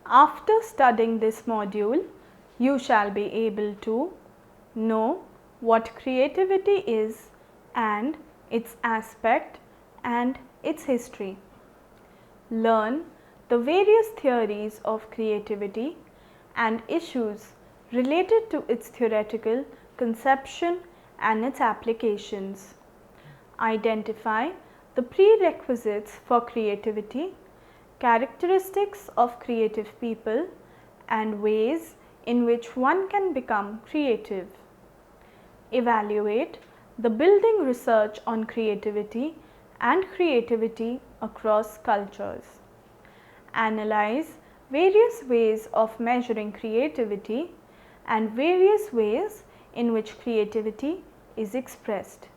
After studying this module, you shall be able to know what creativity is and its aspect and its history. Learn the various theories of creativity and issues related to its theoretical conception and its applications. Identify the prerequisites for creativity, characteristics of creative people, and ways in which one can become creative. Evaluate the building research on creativity and creativity across cultures. Analyze various ways of measuring creativity and various ways in which creativity is expressed.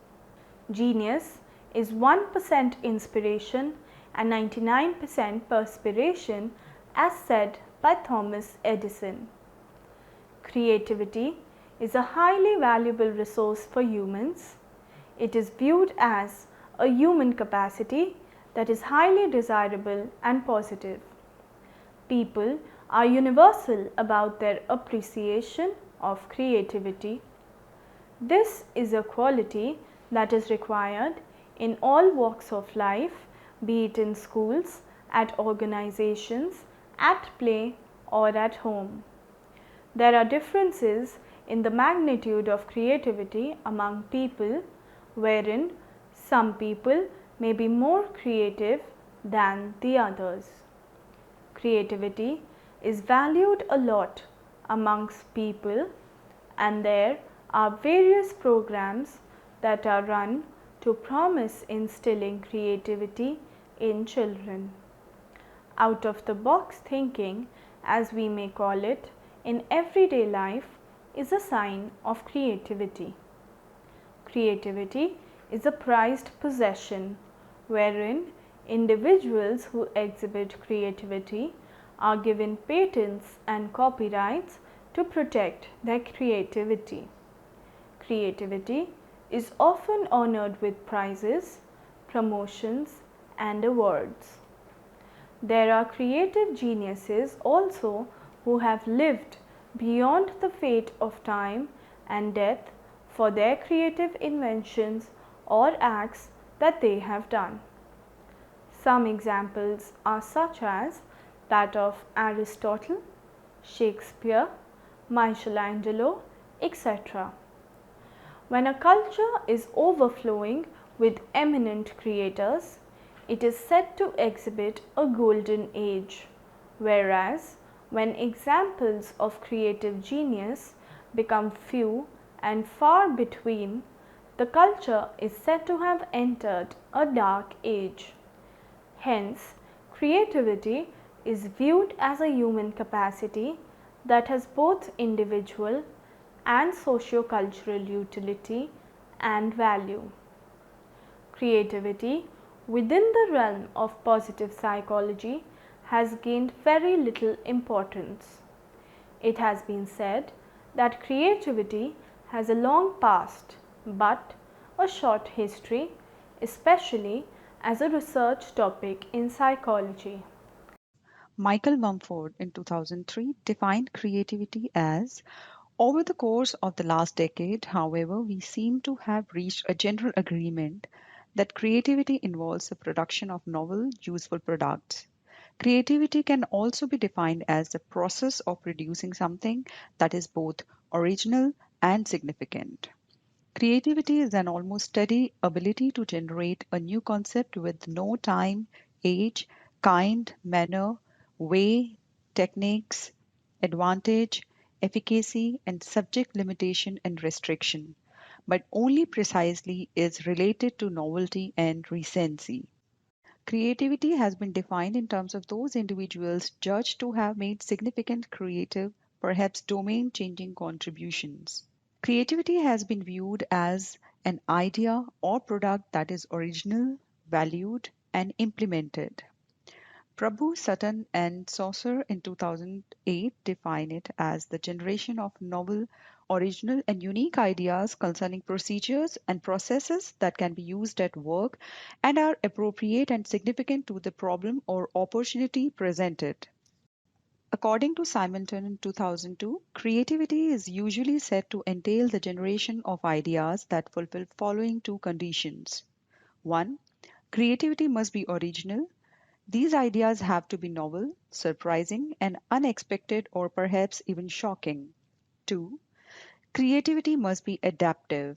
Genius is 1% inspiration and 99% perspiration, as said by Thomas Edison. Creativity is a highly valuable resource for humans. It is viewed as a human capacity that is highly desirable and positive. People are universal about their appreciation of creativity. This is a quality that is required in all walks of life, be it in schools, at organizations, at play, or at home. There are differences in the magnitude of creativity among people, wherein some people may be more creative than the others. Creativity is valued a lot amongst people, and there are various programs that are run to promise instilling creativity in children. Out of the box thinking, as we may call it, in everyday life is a sign of creativity. Creativity is a prized possession wherein individuals who exhibit creativity are given patents and copyrights to protect their creativity. Creativity is often honored with prizes, promotions, and awards. There are creative geniuses also who have lived beyond the fate of time and death for their creative inventions or acts that they have done. Some examples are such as that of Aristotle, Shakespeare, Michelangelo, etc. When a culture is overflowing with eminent creators, it is said to exhibit a golden age, whereas when examples of creative genius become few and far between, the culture is said to have entered a dark age. Hence, creativity is viewed as a human capacity that has both individual and socio-cultural utility and value. Creativity within the realm of positive psychology has gained very little importance. It has been said that creativity has a long past but a short history, especially as a research topic in psychology. Michael Mumford in 2003 defined creativity as over the course of the last decade, however, we seem to have reached a general agreement that creativity involves the production of novel, useful products. Creativity can also be defined as the process of producing something that is both original and significant. Creativity is an almost steady ability to generate a new concept with no time, age, kind, manner, way, techniques, advantage, efficacy, and subject limitation and restriction, but only precisely is related to novelty and recency. Creativity has been defined in terms of those individuals judged to have made significant creative, perhaps domain changing contributions. Creativity has been viewed as an idea or product that is original, valued, and implemented. Prabhu, Sutton, and Saucer in 2008 define it as the generation of novel, original, and unique ideas concerning procedures and processes that can be used at work and are appropriate and significant to the problem or opportunity presented. A According to Simonton in 2002, creativity is usually said to entail the generation of ideas that fulfill following two conditions. 1. Creativity must be original. These ideas have to be novel, surprising, and unexpected, or perhaps even shocking. 2. Creativity must be adaptive.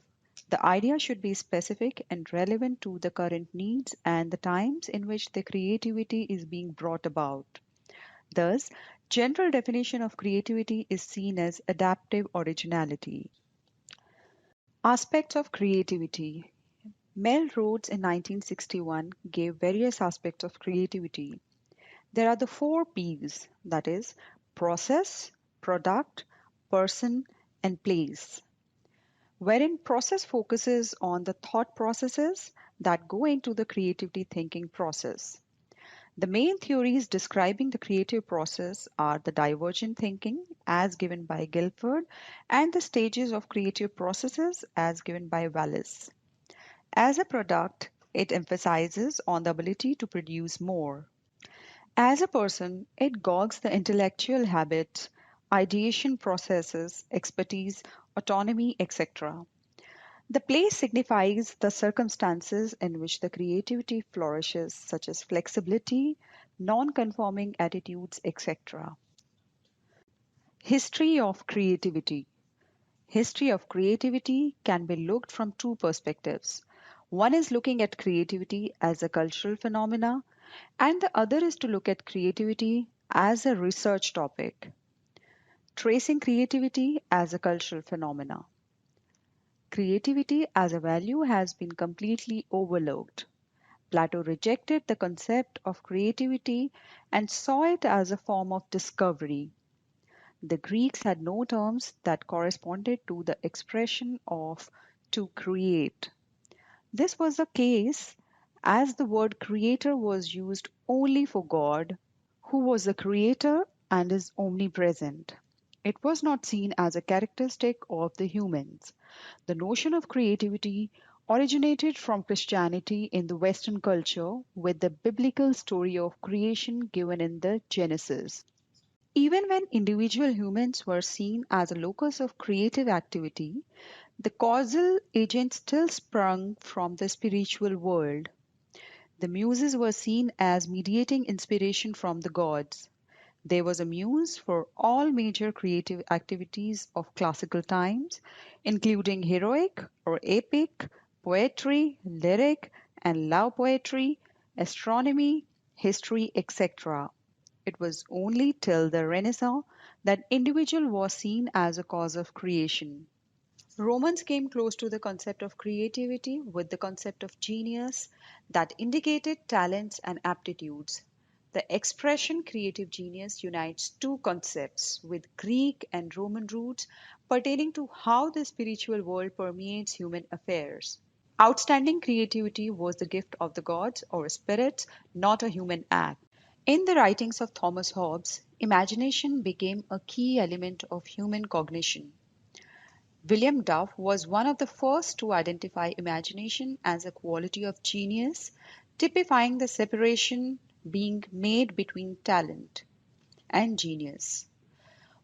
The idea should be specific and relevant to the current needs and the times in which the creativity is being brought about. Thus, general definition of creativity is seen as adaptive originality. Aspects of creativity. Mel Rhodes in 1961 gave various aspects of creativity. There are the four P's, that is, process, product, person, and place, wherein process focuses on the thought processes that go into the creativity thinking process. The main theories describing the creative process are the divergent thinking, as given by Guilford, and the stages of creative processes, as given by Wallace. As a product, it emphasizes on the ability to produce more. As a person, it gauges the intellectual habits, ideation processes, expertise, autonomy, etc. The place signifies the circumstances in which the creativity flourishes, such as flexibility, non-conforming attitudes, etc. History of creativity. History of creativity can be looked from two perspectives. One is looking at creativity as a cultural phenomena, and the other is to look at creativity as a research topic. Tracing creativity as a cultural phenomena. Creativity as a value has been completely overlooked. Plato rejected the concept of creativity and saw it as a form of discovery. The Greeks had no terms that corresponded to the expression of to create. This was the case as the word creator was used only for God, who was the creator and is omnipresent. It was not seen as a characteristic of the humans. The notion of creativity originated from Christianity in the Western culture with the biblical story of creation given in the Genesis. Even when individual humans were seen as a locus of creative activity, the causal agent still sprung from the spiritual world. The muses were seen as mediating inspiration from the gods. There was a muse for all major creative activities of classical times, including heroic or epic, poetry, lyric, and love poetry, astronomy, history, etc. It was only till the Renaissance that individual was seen as a cause of creation. Romans came close to the concept of creativity with the concept of genius that indicated talents and aptitudes. The expression creative genius unites two concepts with Greek and Roman roots pertaining to how the spiritual world permeates human affairs. Outstanding creativity was the gift of the gods or spirits, not a human act. In the writings of Thomas Hobbes, imagination became a key element of human cognition. William Duff was one of the first to identify imagination as a quality of genius, typifying the separation being made between talent and genius.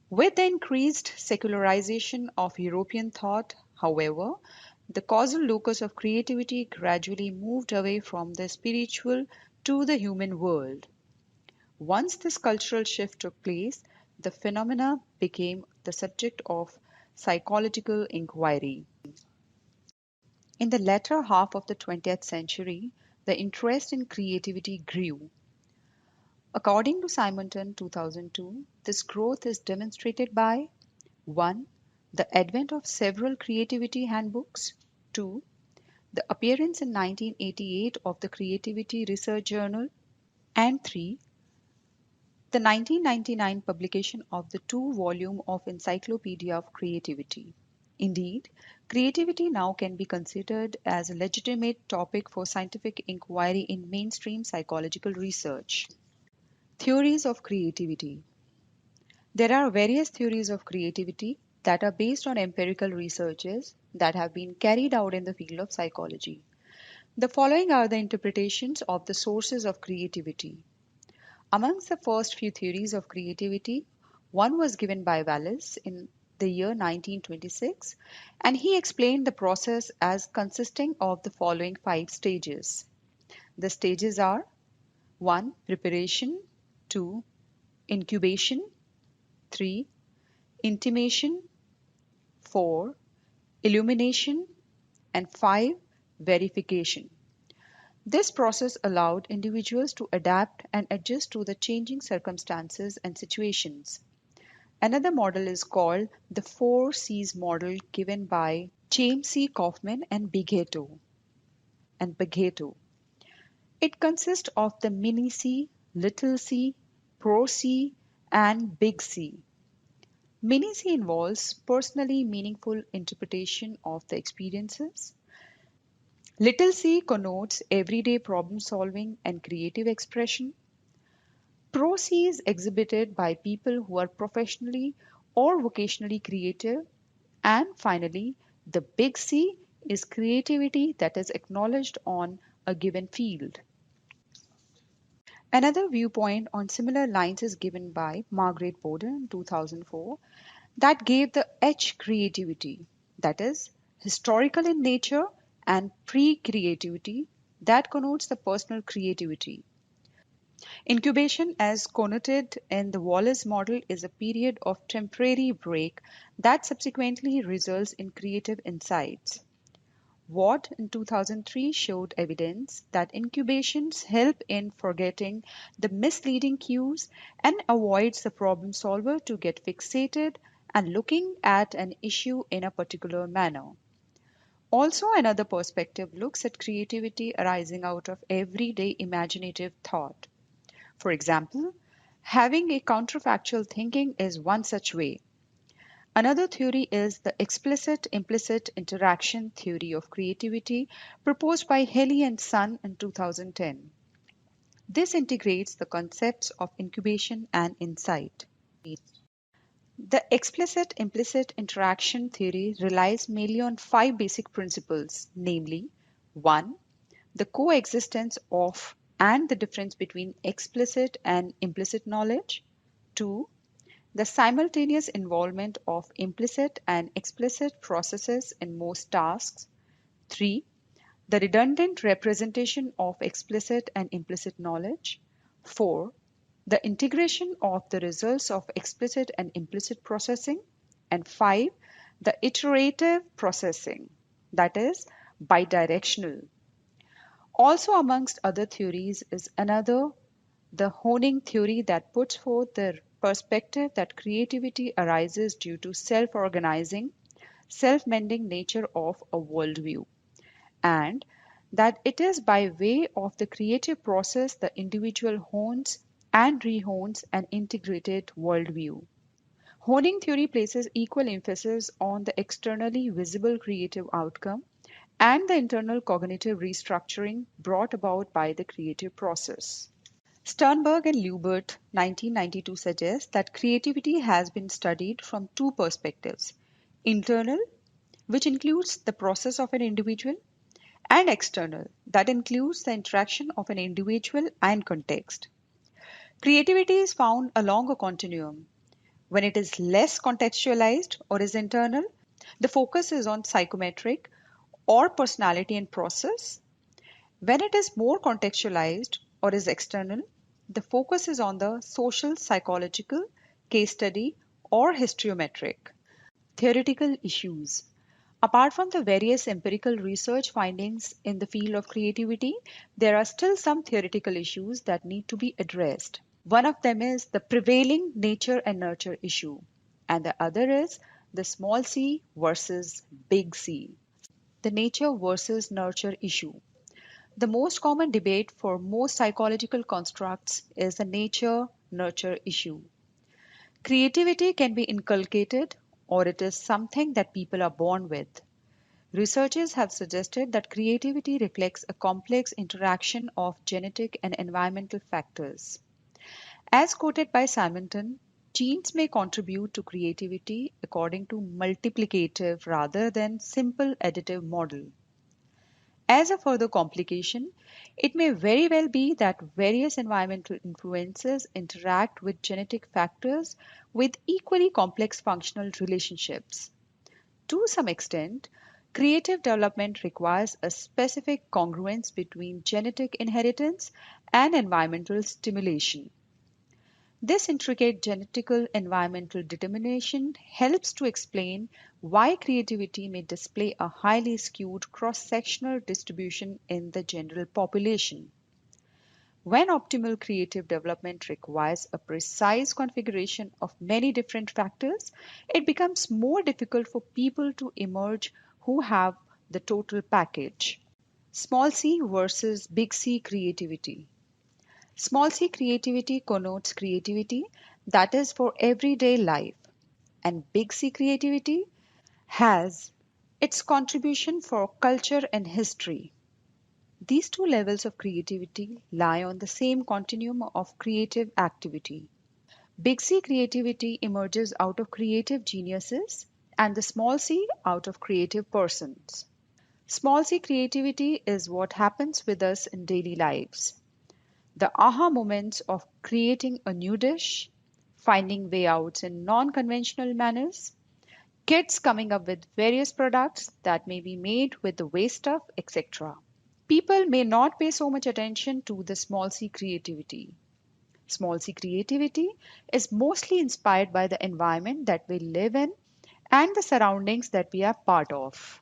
With the increased secularization of European thought, however, the causal locus of creativity gradually moved away from the spiritual to the human world. Once this cultural shift took place, the phenomena became the subject of psychological inquiry. In the latter half of the 20th century, the interest in creativity grew. According to Simonton 2002, this growth is demonstrated by 1. The advent of several creativity handbooks, 2. The appearance in 1988 of the Creativity Research Journal, and 3. The 1999 publication of the two-volume of Encyclopedia of Creativity. Indeed, creativity now can be considered as a legitimate topic for scientific inquiry in mainstream psychological research. Theories of creativity. There are various theories of creativity that are based on empirical researches that have been carried out in the field of psychology. The following are the interpretations of the sources of creativity. Amongst the first few theories of creativity One was given by Wallace in the year 1926, and he explained the process as consisting of the following 5 stages. The stages are: 1. Preparation, 2. Incubation, 3. Intimation, 4. Illumination, and 5. Verification. This process allowed individuals to adapt and adjust to the changing circumstances and situations. Another model is called the 4 C's model given by James C. Kaufman and Beghetto. It consists of the mini C, little c, pro C, and big C. Mini C involves personally meaningful interpretation of the experiences. Little c connotes everyday problem solving and creative expression. Pro C is exhibited by people who are professionally or vocationally creative. And finally, the big C is creativity that is acknowledged on a given field. Another viewpoint on similar lines is given by Margaret Boden in 2004 that gave the H creativity, that is, historical in nature, and pre creativity that connotes the personal creativity. Incubation, as connoted in the Wallace model, is a period of temporary break that subsequently results in creative insights. Watt in 2003 showed evidence that incubations help in forgetting the misleading cues and avoids the problem solver to get fixated and looking at an issue in a particular manner. Also, another perspective looks at creativity arising out of everyday imaginative thought. For example, having a counterfactual thinking is one such way. Another theory is the explicit implicit interaction theory of creativity proposed by Haley and Son in 2010. This integrates the concepts of incubation and insight. The explicit implicit interaction theory relies mainly on 5 basic principles, namely: 1. The coexistence of and the difference between explicit and implicit knowledge; 2. The simultaneous involvement of implicit and explicit processes in most tasks; 3. The redundant representation of explicit and implicit knowledge; 4. The integration of the results of explicit and implicit processing; and 5. The iterative processing, that is, bidirectional. Also, amongst other theories, is another, the honing theory, that puts forth the perspective that creativity arises due to self organizing, self mending nature of a worldview, and that it is by way of the creative process the individual hones and rehones an integrated worldview. Honing theory places equal emphasis on the externally visible creative outcome and the internal cognitive restructuring brought about by the creative process. Sternberg and Lubert 1992 suggest that creativity has been studied from 2 perspectives: internal, which includes the process of an individual, and external, that includes the interaction of an individual and context. Creativity is found along a continuum. When it is less contextualized or is internal, the focus is on psychometric or personality and process. When it is more contextualized or is external, the focus is on the social, psychological, case study, or history-metric. Theoretical issues. Apart from the various empirical research findings in the field of creativity, there are still some theoretical issues that need to be addressed. One of them is the prevailing nature and nurture issue, and the other is the small c versus big C, the nature versus nurture issue. The most common debate for most psychological constructs is the nature nurture issue. Creativity can be inculcated, or it is something that people are born with. Researchers have suggested that creativity reflects a complex interaction of genetic and environmental factors. As quoted by Simonton, genes may contribute to creativity according to multiplicative rather than simple additive model. As a further complication, it may very well be that various environmental influences interact with genetic factors with equally complex functional relationships. To some extent, creative development requires a specific congruence between genetic inheritance and environmental stimulation. This intricate genetical environmental determination helps to explain why creativity may display a highly skewed cross sectional distribution in the general population. When optimal creative development requires a precise configuration of many different factors, it becomes more difficult for people to emerge who have the total package. Small c versus big C creativity. Small c creativity connotes creativity that is for everyday life, and big C creativity has its contribution for culture and history. These two levels of creativity lie on the same continuum of creative activity. Big C creativity emerges out of creative geniuses, and the small c out of creative persons. Small c creativity is what happens with us in daily lives. The aha moments of creating a new dish, finding way outs in non conventional manners, kids coming up with various products that may be made with the waste stuff, etc. People may not pay so much attention to the small c creativity. Small c creativity is mostly inspired by the environment that we live in and the surroundings that we are part of.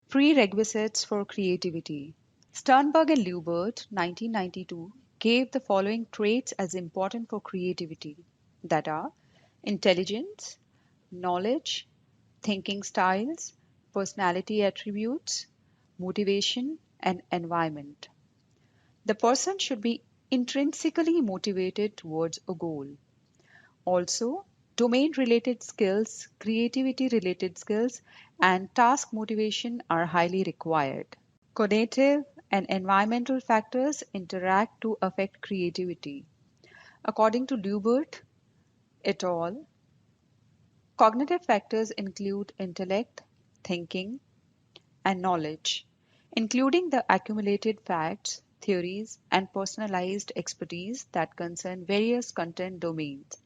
Prerequisites for creativity. Sternberg and Lubert, 1992, gave the following traits as important for creativity, that are intelligence, knowledge, thinking styles, personality attributes, motivation, and environment. The person should be intrinsically motivated towards a goal. Also, domain related skills, creativity related skills, and task motivation are highly required. Cognitive and environmental factors interact to affect creativity. According to Lubert et al., cognitive factors include intellect, thinking, and knowledge, including the accumulated facts, theories, and personalized expertise that concern various content domains,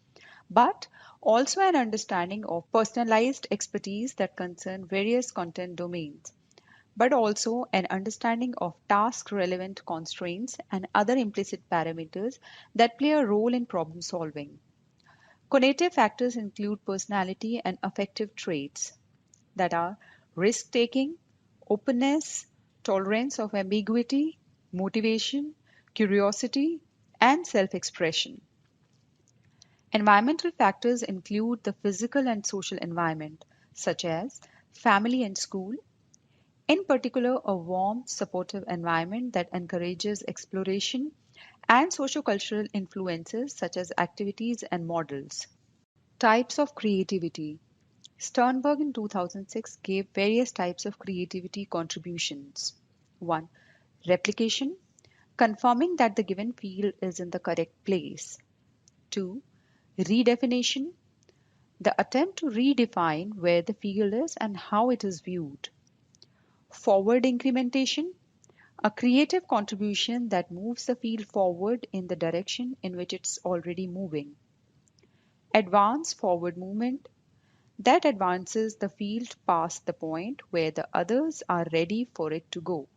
but also an understanding of personalized expertise that concern various content domains, but also an understanding of task relevant constraints and other implicit parameters that play a role in problem solving. Cognitive factors include personality and affective traits that are risk taking, openness, tolerance of ambiguity, motivation, curiosity, and self expression. Environmental factors include the physical and social environment, such as family and school, in particular, a warm, supportive environment that encourages exploration, and sociocultural influences such as activities and models. Types of creativity. Sternberg in 2006 gave various types of creativity contributions. 1. Replication, confirming that the given field is in the correct place. 2. Redefinition, the attempt to redefine where the field is and how it is viewed. Forward incrementation, a creative contribution that moves the field forward in the direction in which it's already moving. Advance forward movement, that advances the field past the point where the others are ready for it to go.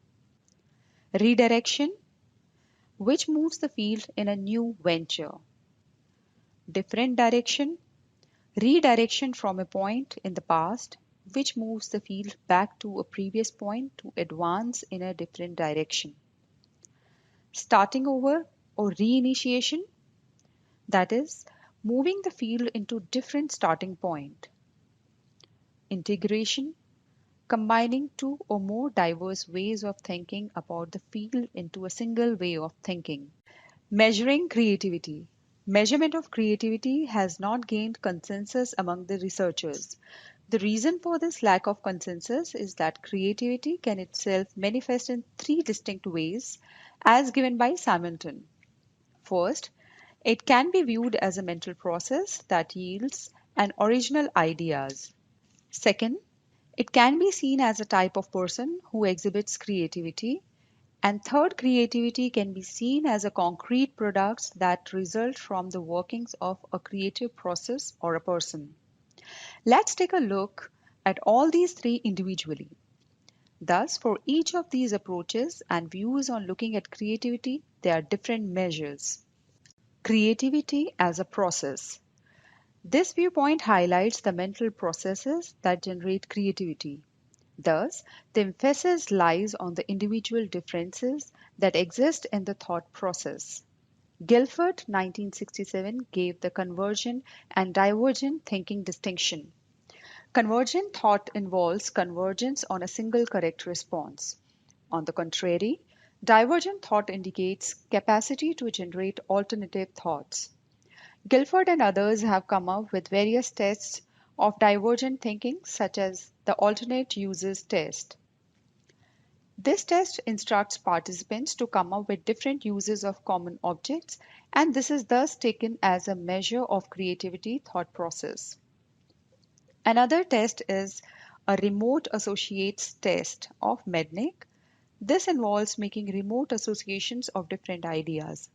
Redirection, which moves the field in a new venture. Different direction, redirection from a point in the past, which moves the field back to a previous point to advance in a different direction. Starting over or reinitiation, that is, moving the field into different starting point. Integration, combining two or more diverse ways of thinking about the field into a single way of thinking. Measuring creativity. Measurement of creativity has not gained consensus among the researchers. The reason for this lack of consensus is that creativity can itself manifest in three distinct ways, as given by Simonton. First, it can be viewed as a mental process that yields an original ideas. Second, It can be seen as a type of person who exhibits creativity. And third, creativity can be seen as a concrete product that result from the workings of a creative process or a person. Let's take a look at all these three individually. Thus, for each of these approaches and views on looking at creativity, there are different measures. Creativity as a process. This viewpoint highlights the mental processes that generate creativity. Thus, the emphasis lies on the individual differences that exist in the thought process. Guilford, 1967, gave the convergent and divergent thinking distinction. Convergent thought involves convergence on a single correct response. On the contrary, divergent thought indicates capacity to generate alternative thoughts. Guilford and others have come up with various tests of divergent thinking, such as the alternate uses test. This test instructs participants to come up with different uses of common objects, and this is thus taken as a measure of creativity thought process. Another test is a remote associates test of Mednick. This involves making remote associations of different ideas.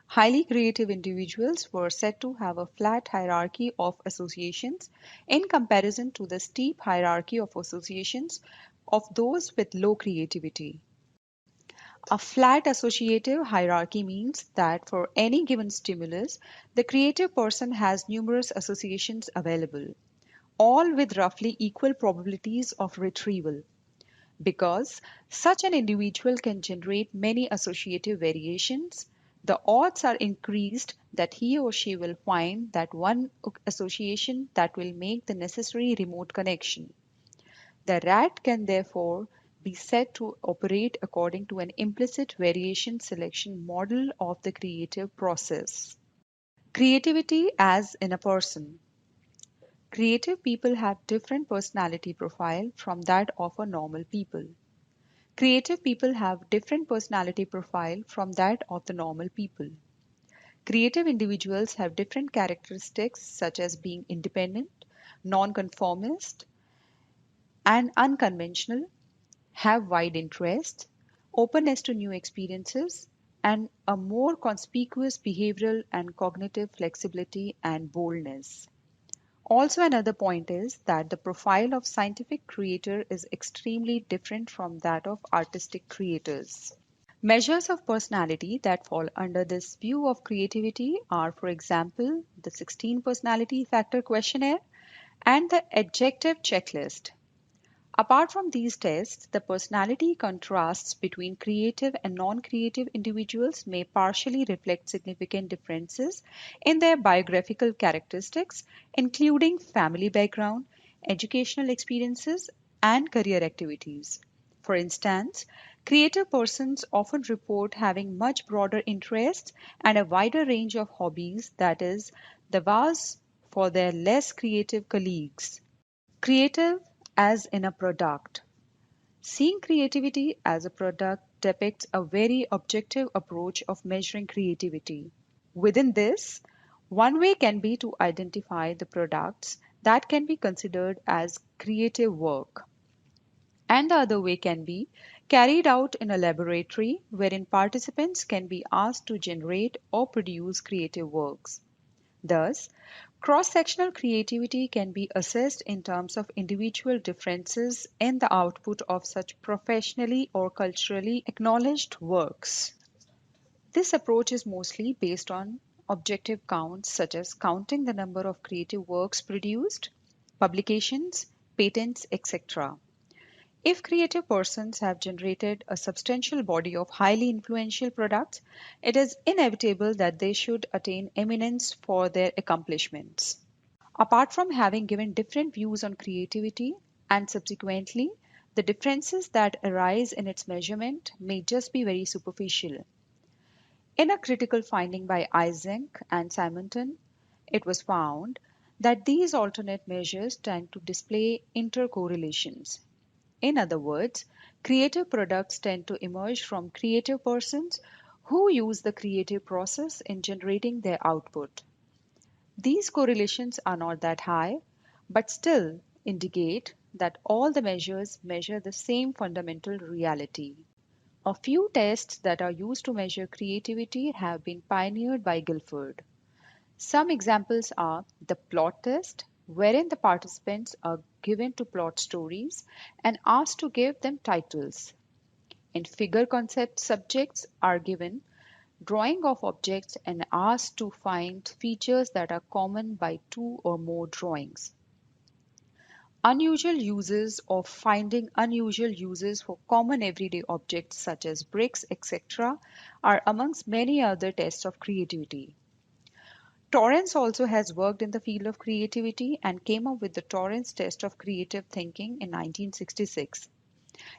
Highly creative individuals were said to have a flat hierarchy of associations in comparison to the steep hierarchy of associations of those with low creativity. A flat associative hierarchy means that for any given stimulus, the creative person has numerous associations available, all with roughly equal probabilities of retrieval. Because such an individual can generate many associative variations, the odds are increased that he or she will find that one association that will make the necessary remote connection. The rat can therefore be said to operate according to an implicit variation selection model of the creative process. Creativity as in a person. Creative people have different personality profile from that of a normal people. Creative people have different personality profile from that of the normal people. Creative individuals have different characteristics such as being independent, nonconformist, and unconventional, have wide interest, openness to new experiences, and a more conspicuous behavioral and cognitive flexibility and boldness. Also, another point is that the profile of scientific creator is extremely different from that of artistic creators. Measures of personality that fall under this view of creativity are, for example, the 16 personality factor questionnaire and the adjective checklist. Apart from these tests, the personality contrasts between creative and non-creative individuals may partially reflect significant differences in their biographical characteristics, including family background, educational experiences, and career activities. For instance, creative persons often report having much broader interests and a wider range of hobbies, that is, the vast for their less creative colleagues. Creative as in a product. Seeing creativity as a product depicts a very objective approach of measuring creativity. Within this, one way can be to identify the products that can be considered as creative work, and the other way can be carried out in a laboratory wherein participants can be asked to generate or produce creative works. Thus, cross-sectional creativity can be assessed in terms of individual differences in the output of such professionally or culturally acknowledged works. This approach is mostly based on objective counts such as counting the number of creative works produced, publications, patents, etc. If creative persons have generated a substantial body of highly influential products, it is inevitable that they should attain eminence for their accomplishments. Apart from having given different views on creativity, and subsequently, the differences that arise in its measurement may just be very superficial. In a critical finding by Isaac and Simonton, it was found that these alternate measures tend to display intercorrelations. In other words, creative products tend to emerge from creative persons who use the creative process in generating their output. These correlations are not that high, but still indicate that all the measures measure the same fundamental reality. A few tests that are used to measure creativity have been pioneered by Guilford. Some examples are the plot test, wherein the participants are given to plot stories and asked to give them titles. In figure concept, subjects are given drawing of objects and asked to find features that are common by two or more drawings. Unusual uses of finding unusual uses for common everyday objects such as bricks, etc., are amongst many other tests of creativity. Torrance also has worked in the field of creativity and came up with the Torrance test of creative thinking in 1966.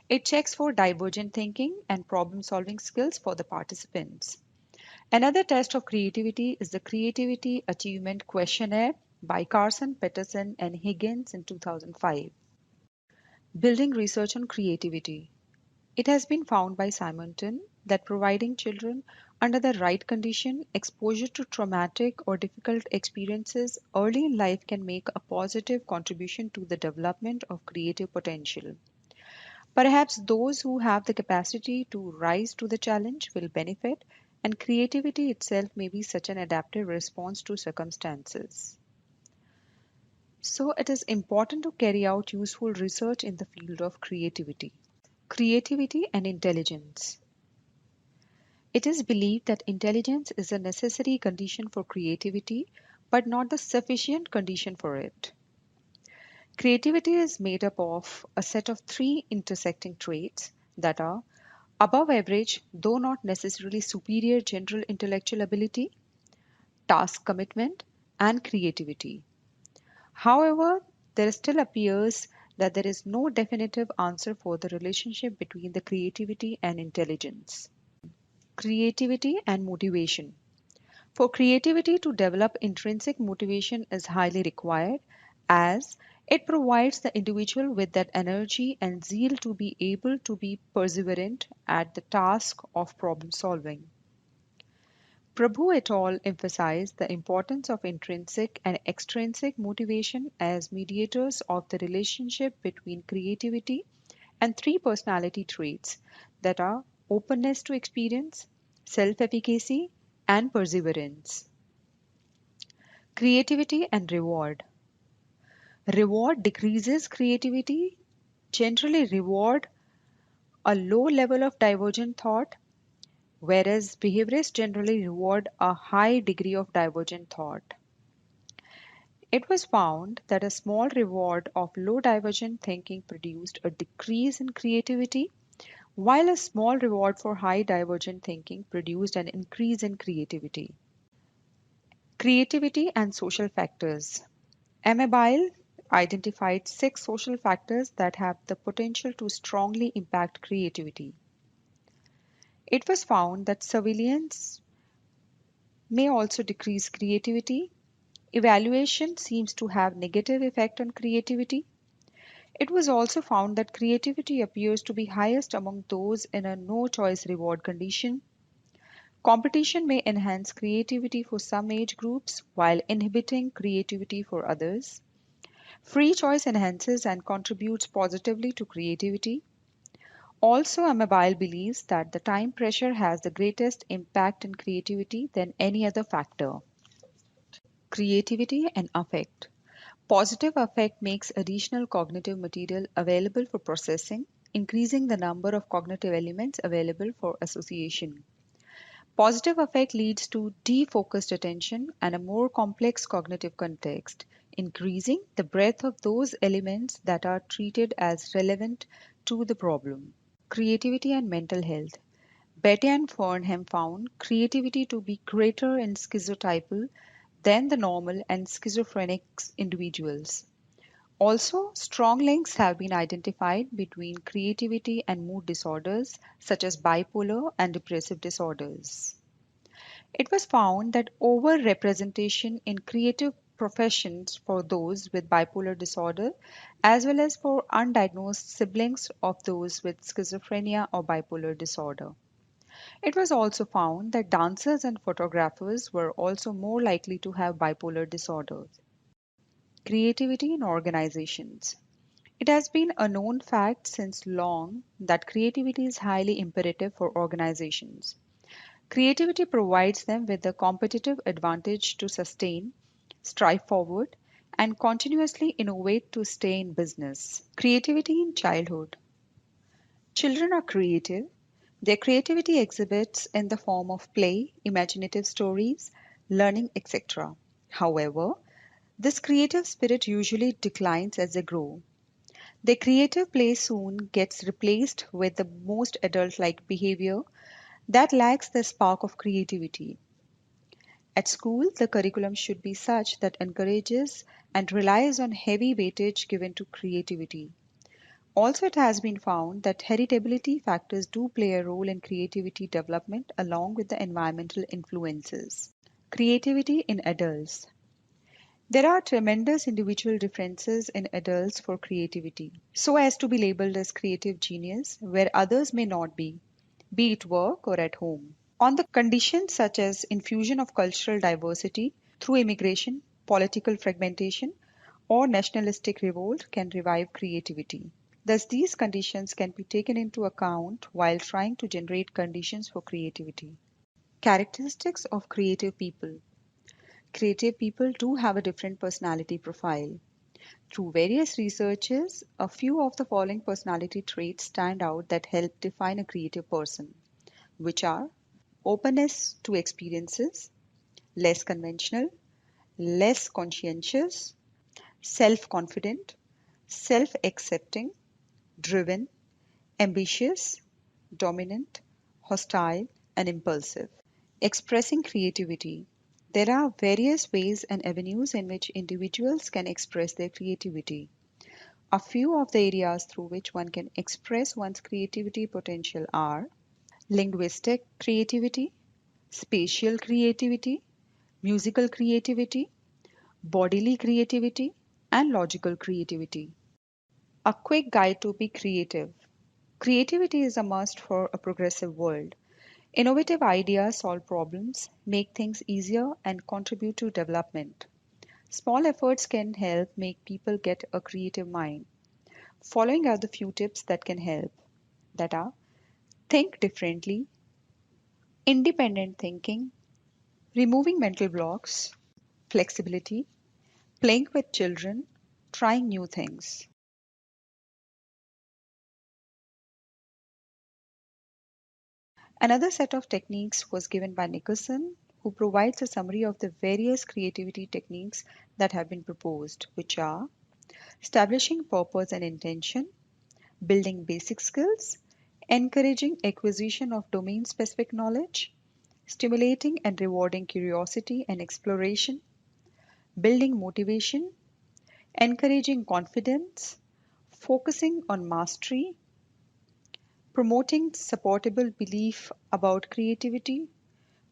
It checks for divergent thinking and problem solving skills for the participants. Another test of creativity is the Creativity Achievement Questionnaire by Carson, Peterson, and Higgins in 2005. Building research on creativity. It has been found by Simonton that providing children under the right condition exposure to traumatic or difficult experiences early in life can make a positive contribution to the development of creative potential. Perhaps those who have the capacity to rise to the challenge will benefit, and creativity itself may be such an adaptive response to circumstances. So, it is important to carry out useful research in the field of creativity. Creativity and intelligence. It is believed that intelligence is a necessary condition for creativity, but not the sufficient condition for it. Creativity is made up of a set of three intersecting traits that are above average, though not necessarily superior general intellectual ability, task commitment, and creativity. However, there still appears that there is no definitive answer for the relationship between the creativity and intelligence. Creativity and motivation. For creativity to develop, intrinsic motivation is highly required as it provides the individual with that energy and zeal to be able to be perseverant at the task of problem solving. Prabhu et al. Emphasized the importance of intrinsic and extrinsic motivation as mediators of the relationship between creativity and three personality traits that are openness to experience, self efficacy, and perseverance. Creativity and reward. Reward decreases creativity, generally, reward a low level of divergent thought, whereas behaviorists generally reward a high degree of divergent thought. It was found that a small reward of low divergent thinking produced a decrease in creativity, while a small reward for high divergent thinking produced an increase in creativity. Creativity and social factors. Amabile identified 6 social factors that have the potential to strongly impact creativity. It was found that surveillance may also decrease creativity. Evaluation seems to have negative effect on creativity. It was also found that creativity appears to be highest among those in a no choice reward condition. Competition may enhance creativity for some age groups while inhibiting creativity for others. Free choice enhances and contributes positively to creativity. Also, Amabile believes that the time pressure has the greatest impact in creativity than any other factor. Creativity and affect. Positive affect makes additional cognitive material available for processing, increasing the number of cognitive elements available for association. Positive affect leads to defocused attention and a more complex cognitive context, increasing the breadth of those elements that are treated as relevant to the problem. Creativity and mental health. Betty and Fernham found creativity to be greater in schizotypal than the normal and schizophrenic individuals. Also, strong links have been identified between creativity and mood disorders such as bipolar and depressive disorders. It was found that overrepresentation in creative professions for those with bipolar disorder, as well as for undiagnosed siblings of those with schizophrenia or bipolar disorder. It was also found that dancers and photographers were also more likely to have bipolar disorder. Creativity in organizations. It has been a known fact since long that creativity is highly imperative for organizations. Creativity provides them with the competitive advantage to sustain, strive forward, and continuously innovate to stay in business. Creativity in childhood. Children are creative. Their creativity exhibits in the form of play, imaginative stories, learning, etc. However, this creative spirit usually declines as they grow. Their creative play soon gets replaced with the most adult like behavior that lacks the spark of creativity. At school, the curriculum should be such that encourages and relies on heavy weightage given to creativity. Also, it has been found that heritability factors do play a role in creativity development along with the environmental influences. Creativity in adults. There are tremendous individual differences in adults for creativity, so as to be labeled as creative genius where others may not be it work or at home. On the conditions such as infusion of cultural diversity through immigration, political fragmentation, or nationalistic revolt can revive creativity. Thus, these conditions can be taken into account while trying to generate conditions for creativity. Characteristics of creative people. Creative people do have a different personality profile. Through various researches, a few of the following personality traits stand out that help define a creative person, which are openness to experiences, less conventional, less conscientious, self confident, self accepting, driven, ambitious, dominant, hostile, and impulsive. Expressing creativity. There are various ways and avenues in which individuals can express their creativity. A few of the areas through which one can express one's creativity potential are linguistic creativity, spatial creativity, musical creativity, bodily creativity, and logical creativity. A quick guide to be creative. Creativity is a must for a progressive world. Innovative ideas solve problems, make things easier, and contribute to development. Small efforts can help make people get a creative mind. Following are the few tips that can help that are think differently, independent thinking, removing mental blocks, flexibility, playing with children, trying new things. Another set of techniques was given by Nicholson, who provides a summary of the various creativity techniques that have been proposed, which are establishing purpose and intention, building basic skills, encouraging acquisition of domain specific knowledge, stimulating and rewarding curiosity and exploration, building motivation, encouraging confidence, focusing on mastery, promoting supportable belief about creativity,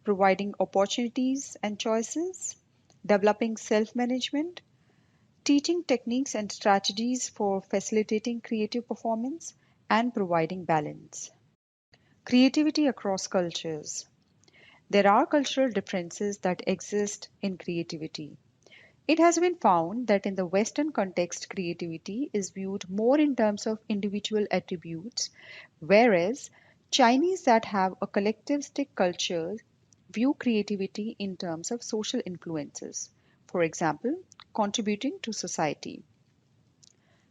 providing opportunities and choices, developing self management, teaching techniques and strategies for facilitating creative performance, and providing balance. Creativity across cultures. There are cultural differences that exist in creativity. It has been found that in the Western context, creativity is viewed more in terms of individual attributes, whereas Chinese that have a collectivistic culture view creativity in terms of social influences, for example, contributing to society.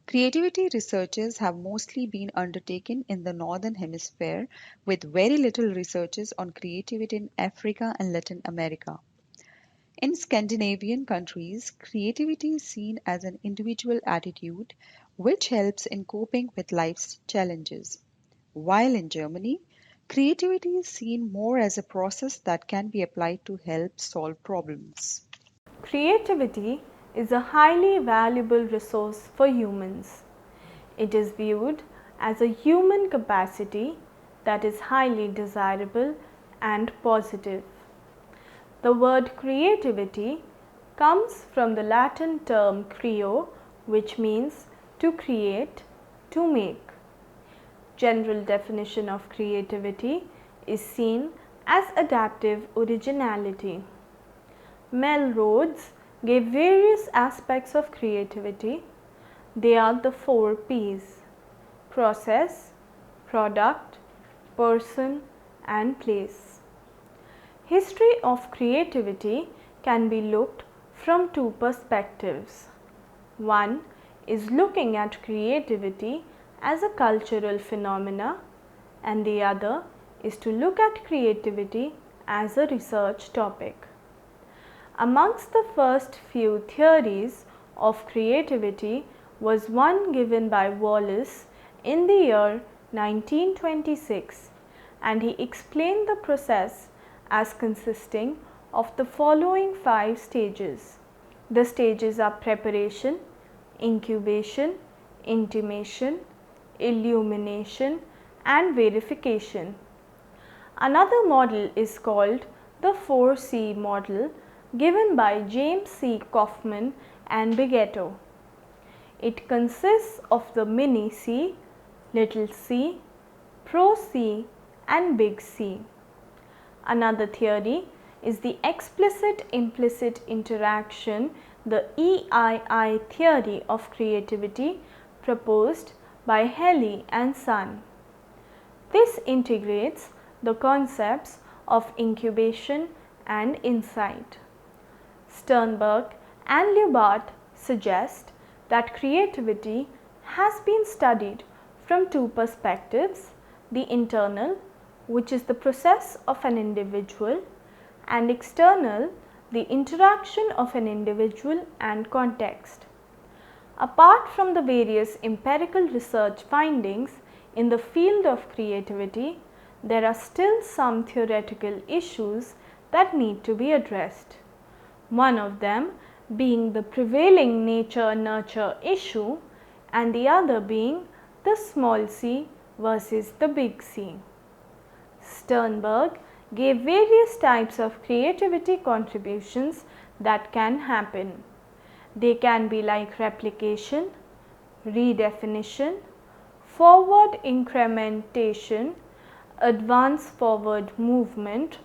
Creativity researches have mostly been undertaken in the Northern Hemisphere, with very little researches on creativity in Africa and Latin America. In Scandinavian countries, creativity is seen as an individual attitude which helps in coping with life's challenges. While in Germany, creativity is seen more as a process that can be applied to help solve problems. Creativity is a highly valuable resource for humans. It is viewed as a human capacity that is highly desirable and positive. The word creativity comes from the Latin term creo, which means to create, to make. General definition of creativity is seen as adaptive originality. Mel Rhodes gave various aspects of creativity. They are the 4 P's: process, product, person, and place. History of creativity can be looked from 2 perspectives. One is looking at creativity as a cultural phenomena, and the other is to look at creativity as a research topic. Amongst the first few theories of creativity was one given by Wallace in the year 1926, and he explained the process as consisting of the following 5 stages. The stages are preparation, incubation, intimation, illumination, and verification. Another model is called the 4C model, given by James C. Kaufman and Bigetto. It consists of the mini C, little c, pro C, and big C. Another theory is the explicit-implicit interaction, the EII theory of creativity, proposed by Helly and Son. This integrates the concepts of incubation and insight. Sternberg and Lubart suggest that creativity has been studied from 2 perspectives: the internal, which is the process of an individual, and external, the interaction of an individual and context. Apart from the various empirical research findings in the field of creativity, there are still some theoretical issues that need to be addressed. One of them being the prevailing nature-nurture issue, and the other being the small c versus the big C. Sternberg gave various types of creativity contributions that can happen. They can be like replication, redefinition, forward incrementation, advance forward movement,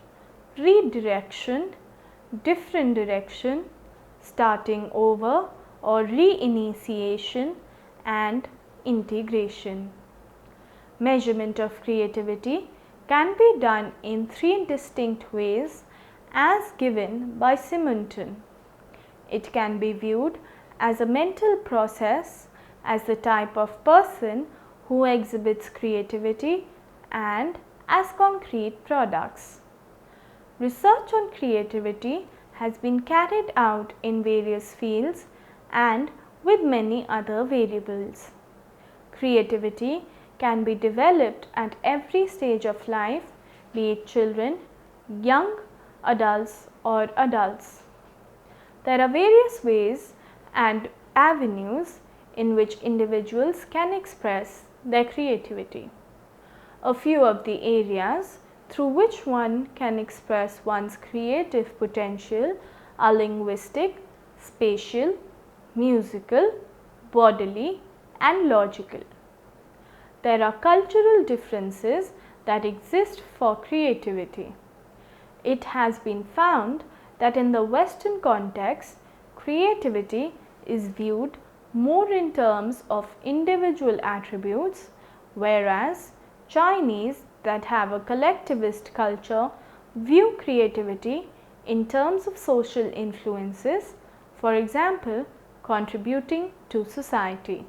redirection, different direction, starting over or reinitiation, and integration. Measurement of creativity can be done in 3 distinct ways as given by Simonton. It can be viewed as a mental process, as the type of person who exhibits creativity, and as concrete products. Research on creativity has been carried out in various fields and with many other variables. Creativity can be developed at every stage of life, be it children, young adults, or adults. There are various ways and avenues in which individuals can express their creativity. A few of the areas through which one can express one's creative potential are linguistic, spatial, musical, bodily, and logical. There are cultural differences that exist for creativity. It has been found that in the Western context, creativity is viewed more in terms of individual attributes, whereas Chinese that have a collectivist culture view creativity in terms of social influences, for example, contributing to society.